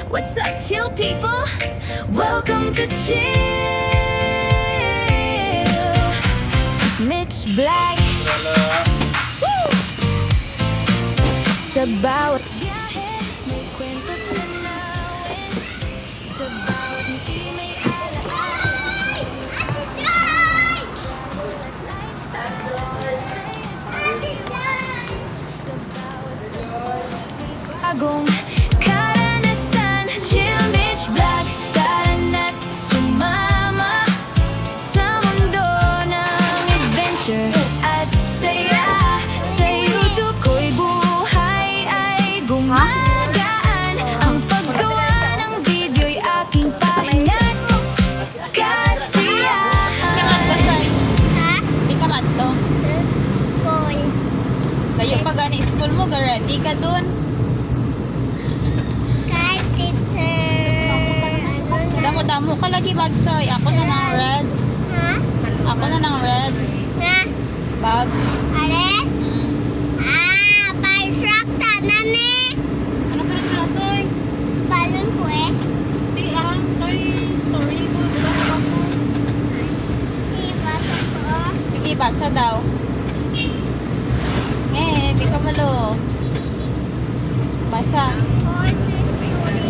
What's up, chill people? Welcome to Chill. Mitch Black. Woo! Sa bawat biyahe, may kwento tanawin. Sa bawat ngiti, may alaala. Ate Joy! Lifestyle, Ate Joy! Sa bawat bagong karanasan, Chill Mitch Black. Tara na't sumama sa mundo ng adventure at saya. Sa YouTube ko'y buhay ay gumagaan. Ang paggawa ng video'y aking pahingat. Kasiyahan. Kamadto, Say. Ha? Di ka madto. Sa school. Layo pa gani school mo, ready ka dun. Kay teacher. Damo-damo ka lagi bag, Say. Ako na ng red. Ha? Ako na ng red. Na? Bag. Are? Mm. Pa-instruct na ni. Ano sunod-sunod, Say? Balon ko eh. Di, toy story mo. Diba sa ko? Iba ko. Sige, basa daw. Di ka malo. Basa. For the story.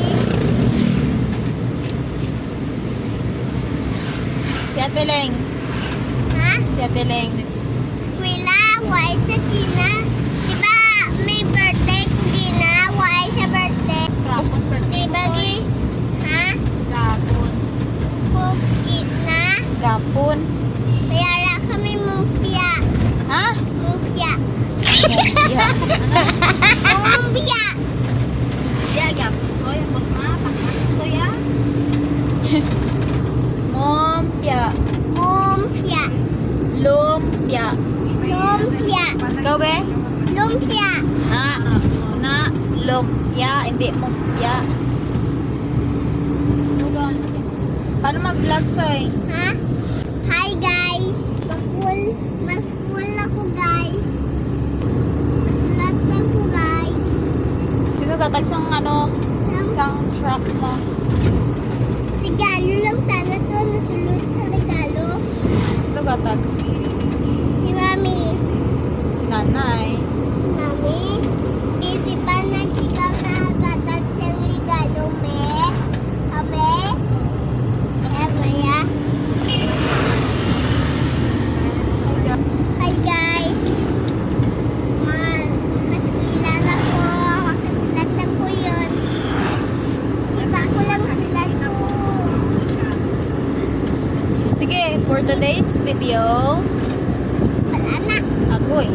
Si Ate Leng. Ha? Si Ate Leng. Skwila, why sa kina? Diba may birthday ko gina? Why sa birthday? Tapos, Diba gi? Ha? gapon. Ko gina? Gapon. Mayara kami mumpia. Ha? Mumpia. Mumpia. Mumpia. Ya, gapon. Soya, soya. Mumpia. Mumpia. Lumpia. Lumpia. Ikaw be? Lumpia. Na lumpia, hindi mumpia. Paano mag-vlog, Soy? Ha? Hi guys. Mas cool ako guys. Masulat lang ko guys. Sino gatag sang sang truck mo? Regalo lang sana to. Nasulot sa regalo. Sino gatag? Si Mami. Si Nanay. Mami. Busy pa nagkikaw na agatag siyang regalo me. Ame. Maya. Hi guys. Mas kilala ko. Makasulat lang ko yun. Kita ko lang sulat ko. Sige, for today's video, Wala na. agoy.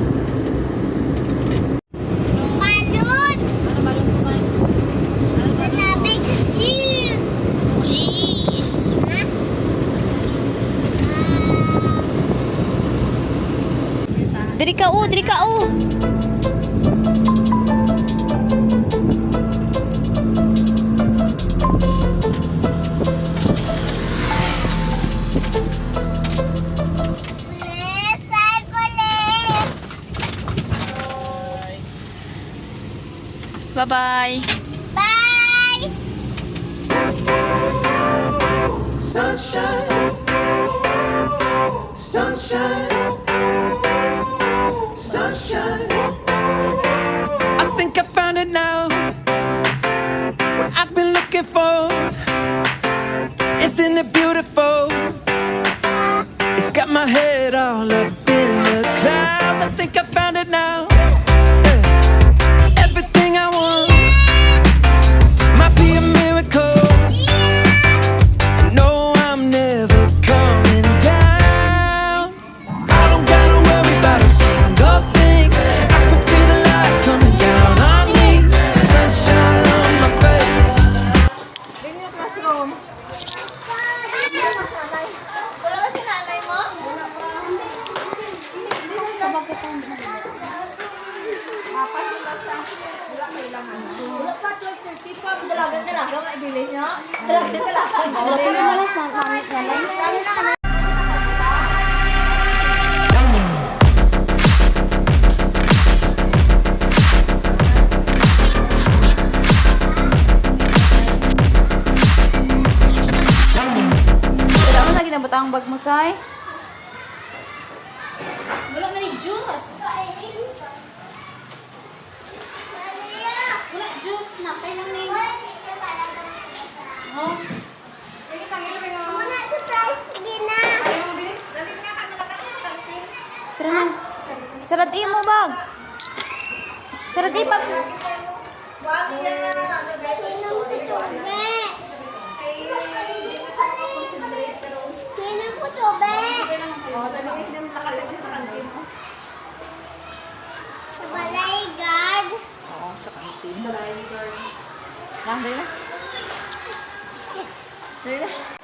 Balon! Sanabi ko cheese! Jeez. Ha? Diri ka o, diri ka o. Pulis! Ay, pulis! Bye-bye. Bye! Sunshine, sunshine, sunshine. I think I found it now. What I've been looking for. Isn't it beautiful? It's got my head all up in the clouds. I think I found it now. Yeah. Everything I want might be a miracle. No, I'm never coming down. I don't gotta worry about a single thing. I can feel the light coming down on me. Sunshine on my face. Wala ba si nanay mo? Dalaga, maibili niya. Dalaga. butang bag mo, Say? Wala nga ni juice. Wala juice na. Kaya lang ni. Oh. Muna surprise ko gina. Tara na. Sarad mo bag. Sarad bag. Minum ko tubig. Sa balay guard. Oo, sa kantin. Lang, dali na. Dali na.